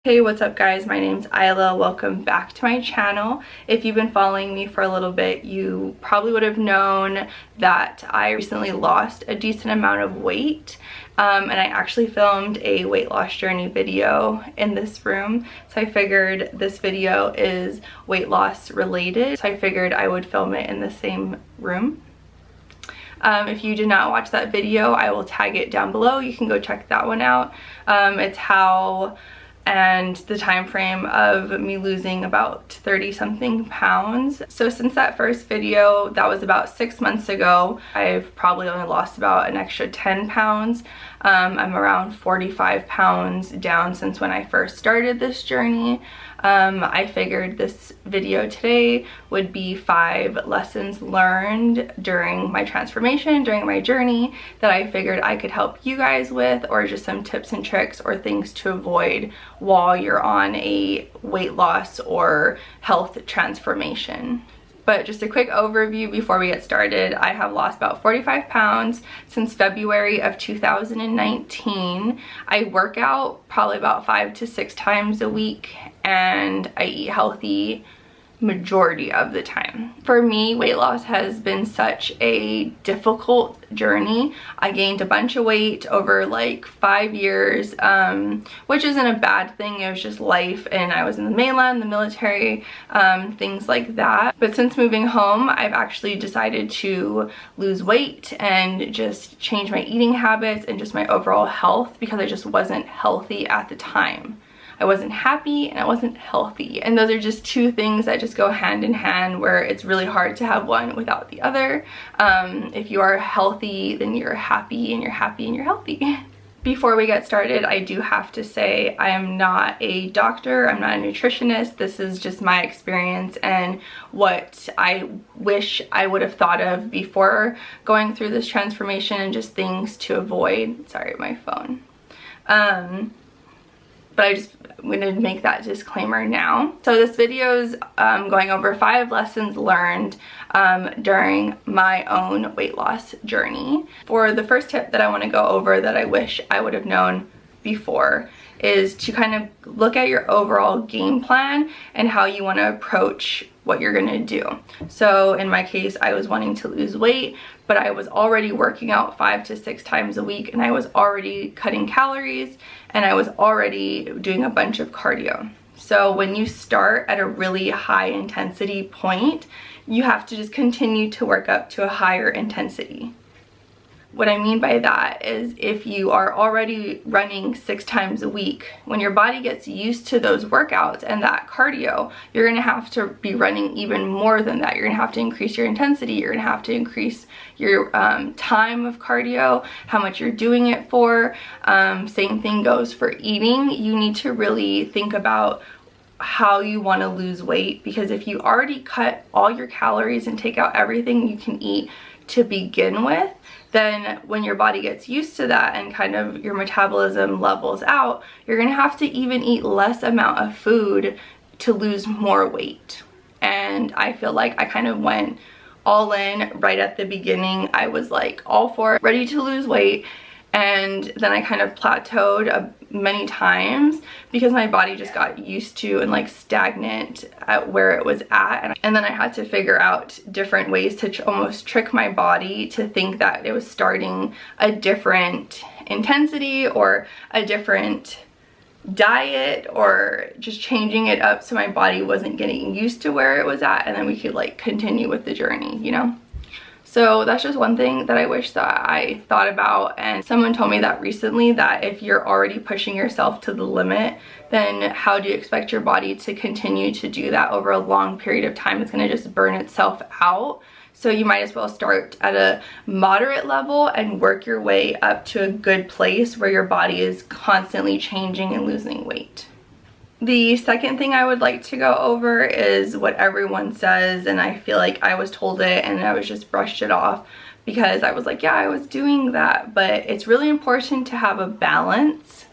Hey, what's up guys? My name's Isla. Welcome back to my channel. If you've been following me for a little bit, you probably would have known that I recently lost a decent amount of weight. And I actually filmed a weight loss journey video in this room. So I figured this video is weight loss related. So I figured I would film it in the same room. If you did not watch that video, I will tag it down below. You can go check that one out. It's how and the time frame of me losing about 30 something pounds. So since that first video, that was about 6 months ago, I've probably only lost about an extra 10 pounds. I'm around 45 pounds down since when I first started this journey. I figured this video today would be 5 lessons learned during my transformation, during my journey, that I figured I could help you guys with, or just some tips and tricks or things to avoid while you're on a weight loss or health transformation. But just a quick overview before we get started. I have lost about 45 pounds since February of 2019. I work out probably about 5 to 6 times a week, and I eat healthy majority of the time. For me, weight loss has been such a difficult journey. I gained a bunch of weight over like 5 years, which isn't a bad thing. It was just life, and I was in the mainland, the military, things like that. But since moving home, I've actually decided to lose weight and just change my eating habits and just my overall health, because I just wasn't healthy at the time. I wasn't happy and I wasn't healthy, and those are just two things that just go hand in hand, where it's really hard to have one without the other. If you are healthy, then you're happy, and you're happy and you're healthy. Before we get started, I do have to say I am not a doctor, I'm not a nutritionist. This is just my experience and what I wish I would have thought of before going through this transformation, and just things to avoid. Sorry, my phone. But I'm gonna make that disclaimer now. So this video is going over 5 lessons learned during my own weight loss journey. For the first tip that I want to go over that I wish I would have known before is to kind of look at your overall game plan and how you want to approach what you're gonna do. So in my case, I was wanting to lose weight, but I was already working out 5 to 6 times a week, and I was already cutting calories, and I was already doing a bunch of cardio. So when you start at a really high intensity point, you have to just continue to work up to a higher intensity. What I mean by that is, if you are already running 6 times a week, when your body gets used to those workouts and that cardio, you're gonna have to be running even more than that. You're gonna have to increase your intensity, you're gonna have to increase your time of cardio, how much you're doing it for. Same thing goes for eating. You need to really think about how you want to lose weight, because if you already cut all your calories and take out everything you can eat to begin with, then when your body gets used to that and kind of your metabolism levels out, you're gonna have to even eat less amount of food to lose more weight. And I feel like I kind of went all in right at the beginning. I was like all for it, ready to lose weight, and then I kind of plateaued many times because my body just got used to and like stagnant at where it was at. And then I had to figure out different ways to almost trick my body to think that it was starting a different intensity or a different diet, or just changing it up so my body wasn't getting used to where it was at, and then we could like continue with the journey, you know? So that's just one thing that I wish that I thought about. And someone told me that recently, that if you're already pushing yourself to the limit, then how do you expect your body to continue to do that over a long period of time? It's going to just burn itself out. So you might as well start at a moderate level and work your way up to a good place where your body is constantly changing and losing weight. The second thing I would like to go over is what everyone says, and I feel like I was told it and I was just brushed it off because I was like, yeah, I was doing that. But it's really important to have a balance.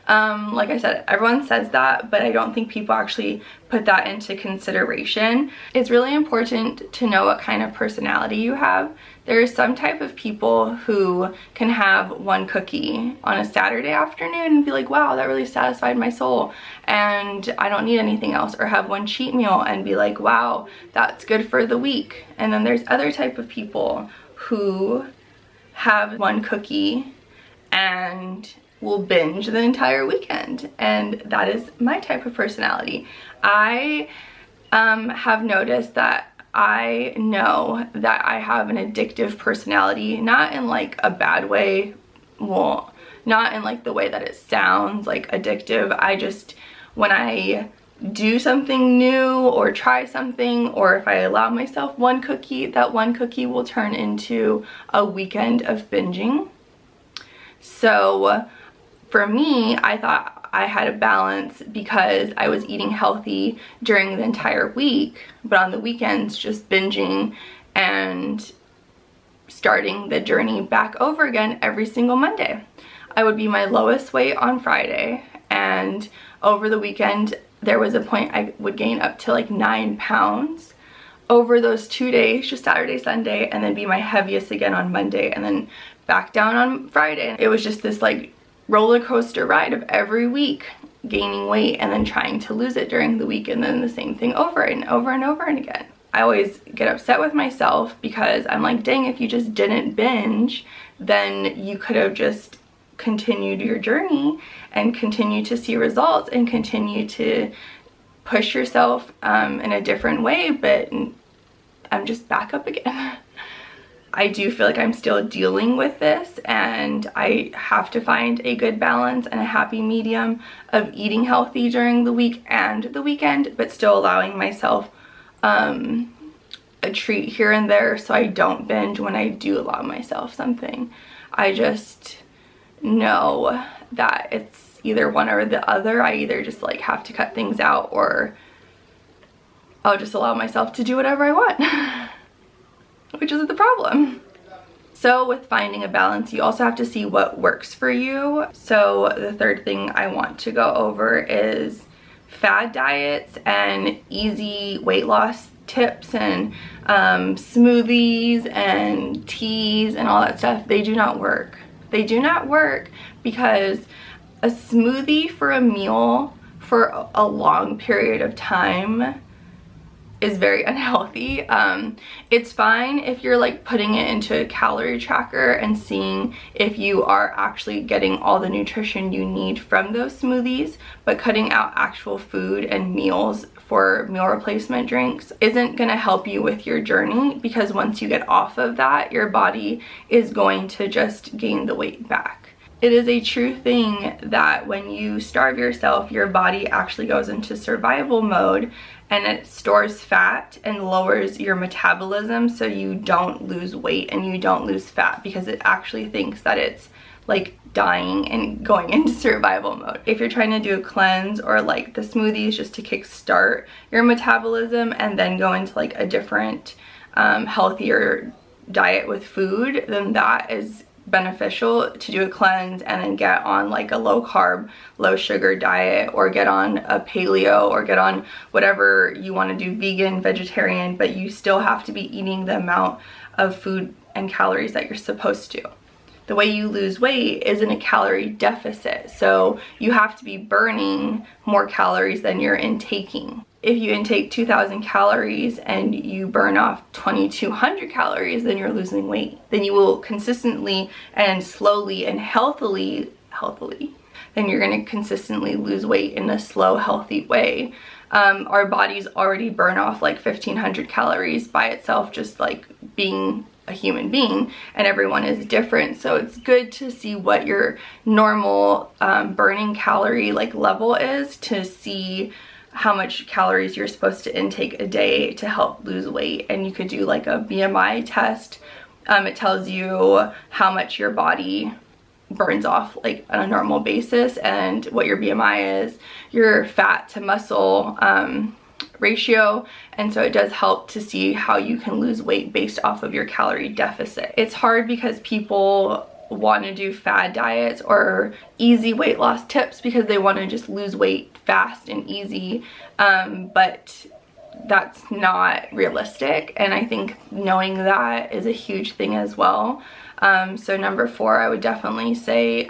Like I said, everyone says that, but I don't think people actually put that into consideration. It's really important to know what kind of personality you have. There are some type of people who can have one cookie on a Saturday afternoon and be like, wow, that really satisfied my soul and I don't need anything else. Or have one cheat meal and be like, wow, that's good for the week. And then there's other type of people who have one cookie and will binge the entire weekend, and that is my type of personality. I have noticed that I know that I have an addictive personality, not in like a bad way, well, not in like the way that it sounds like addictive. I just, when I do something new or try something, or if I allow myself one cookie, that one cookie will turn into a weekend of binging. So for me, I thought I had a balance because I was eating healthy during the entire week, but on the weekends just binging and starting the journey back over again every single Monday. I would be my lowest weight on Friday, and over the weekend there was a point I would gain up to like 9 pounds over those 2 days, just Saturday, Sunday, and then be my heaviest again on Monday and then back down on Friday. It was just this like roller coaster ride of every week gaining weight and then trying to lose it during the week, and then the same thing over and over and over and again. I always get upset with myself because I'm like, dang, if you just didn't binge, then you could have just continued your journey and continue to see results and continue to push yourself in a different way, but I'm just back up again. I do feel like I'm still dealing with this, and I have to find a good balance and a happy medium of eating healthy during the week and the weekend, but still allowing myself a treat here and there so I don't binge when I do allow myself something. I just know that it's either one or the other. I either just like have to cut things out, or I'll just allow myself to do whatever I want. Which isn't the problem. So with finding a balance, you also have to see what works for you. So the third thing I want to go over is fad diets and easy weight loss tips and smoothies and teas and all that stuff. They do not work. They do not work because a smoothie for a meal for a long period of time is very unhealthy. It's fine if you're like putting it into a calorie tracker and seeing if you are actually getting all the nutrition you need from those smoothies, but cutting out actual food and meals for meal replacement drinks isn't gonna help you with your journey, because once you get off of that, your body is going to just gain the weight back. It is a true thing that when you starve yourself, your body actually goes into survival mode, and it stores fat and lowers your metabolism so you don't lose weight and you don't lose fat, because it actually thinks that it's like dying and going into survival mode. If you're trying to do a cleanse or like the smoothies just to kickstart your metabolism and then go into like a different healthier diet with food, then that is beneficial to do a cleanse and then get on like a low carb, low sugar diet, or get on a paleo, or get on whatever you want to do, vegan, vegetarian, but you still have to be eating the amount of food and calories that you're supposed to. The way you lose weight is in a calorie deficit, so you have to be burning more calories than you're intaking. If you intake 2,000 calories and you burn off 2,200 calories, then you're losing weight. Then you will consistently and slowly and healthily, then you're gonna consistently lose weight in a slow, healthy way. Our bodies already burn off like 1,500 calories by itself, just like being a human being, and everyone is different. So it's good to see what your normal burning calorie like level is, to see how much calories you're supposed to intake a day to help lose weight. And you could do like a BMI test. It tells you how much your body burns off like on a normal basis and what your BMI is, your fat to muscle ratio, and so it does help to see how you can lose weight based off of your calorie deficit. It's hard because people want to do fad diets or easy weight loss tips because they want to just lose weight fast and easy, but that's not realistic, and I think knowing that is a huge thing as well. So number 4, I would definitely say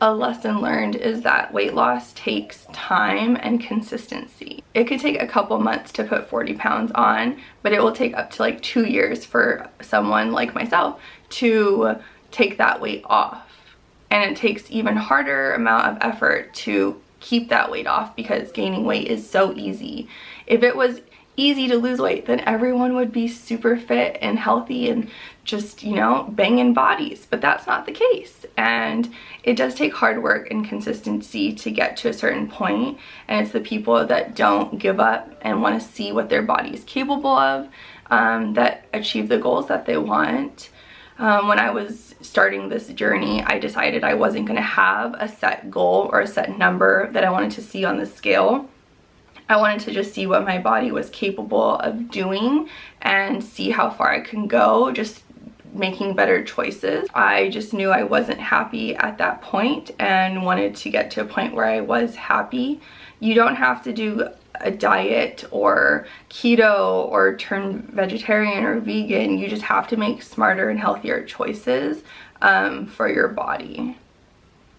a lesson learned is that weight loss takes time and consistency. It could take a couple months to put 40 pounds on, but it will take up to like 2 years for someone like myself to take that weight off. And it takes even harder amount of effort to keep that weight off because gaining weight is so easy. If it was easy to lose weight, then everyone would be super fit and healthy and just, you know, banging bodies, but that's not the case. And it does take hard work and consistency to get to a certain point, and it's the people that don't give up and want to see what their body is capable of that achieve the goals that they want. When I was starting this journey, I decided I wasn't going to have a set goal or a set number that I wanted to see on the scale. I wanted to just see what my body was capable of doing and see how far I can go, just making better choices. I just knew I wasn't happy at that point and wanted to get to a point where I was happy. You don't have to do a diet or keto or turn vegetarian or vegan. You just have to make smarter and healthier choices for your body,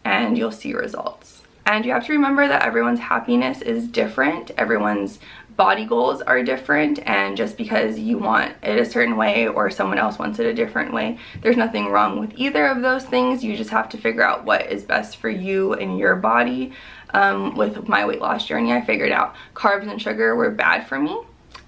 and you'll see results. And you have to remember that everyone's happiness is different. Everyone's body goals are different, and just because you want it a certain way or someone else wants it a different way, there's nothing wrong with either of those things. You just have to figure out what is best for you and your body. With my weight loss journey, I figured out carbs and sugar were bad for me,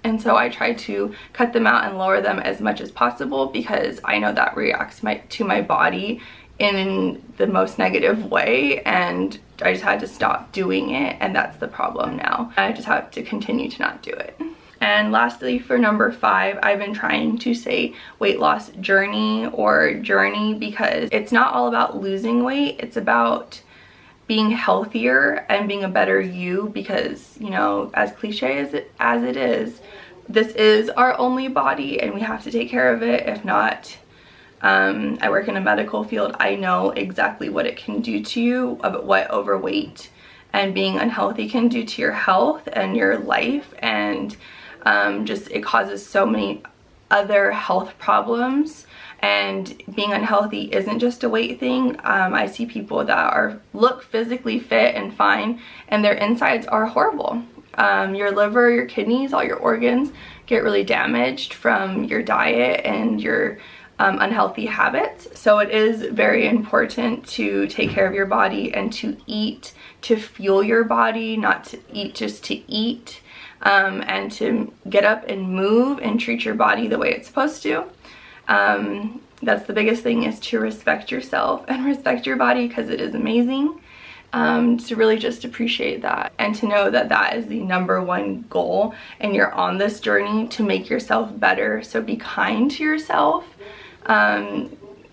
and so I tried to cut them out and lower them as much as possible because I know that reacts to my body in the most negative way, and I just had to stop doing it, and that's the problem now. I just have to continue to not do it. And lastly, for number 5, I've been trying to say weight loss journey or journey because it's not all about losing weight, it's about being healthier and being a better you, because, you know, as cliche as it is, this is our only body and we have to take care of it. If not, I work in a medical field. I know exactly what it can do to you, what overweight and being unhealthy can do to your health and your life, and just it causes so many other health problems. And being unhealthy isn't just a weight thing. I see people that look physically fit and fine and their insides are horrible. Your liver, your kidneys, all your organs get really damaged from your diet and your unhealthy habits. So it is very important to take care of your body and to eat to fuel your body, not to eat just to eat, and to get up and move and treat your body the way it's supposed to. That's the biggest thing, is to respect yourself and respect your body because it is amazing. To really just appreciate that and to know that that is the #1 goal, and you're on this journey to make yourself better. So be kind to yourself.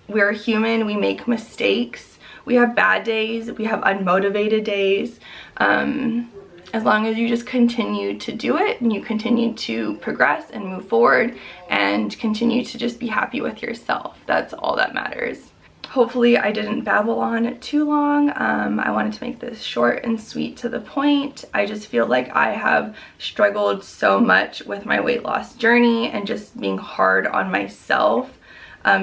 We're human, we make mistakes, we have bad days, we have unmotivated days. As long as you just continue to do it and you continue to progress and move forward and continue to just be happy with yourself, that's all that matters. Hopefully I didn't babble on too long. I wanted to make this short and sweet to the point. I just feel like I have struggled so much with my weight loss journey and just being hard on myself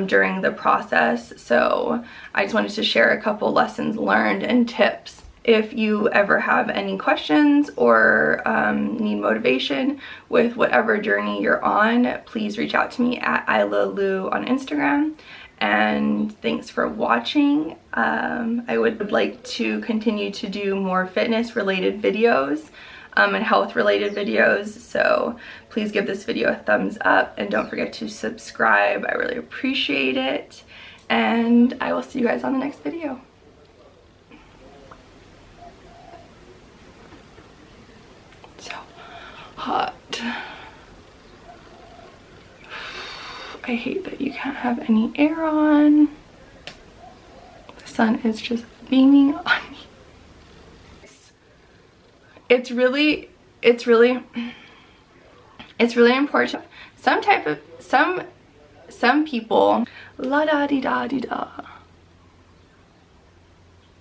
during the process. So I just wanted to share a couple lessons learned and tips. If you ever have any questions or need motivation with whatever journey you're on, please reach out to me at Isla Lou on Instagram. And thanks for watching. I would like to continue to do more fitness related videos and health related videos. So please give this video a thumbs up and don't forget to subscribe. I really appreciate it. And I will see you guys on the next video. So hot. I hate that you can't have any air on. The sun is just beaming on me. It's really important. Some people la da di da di da.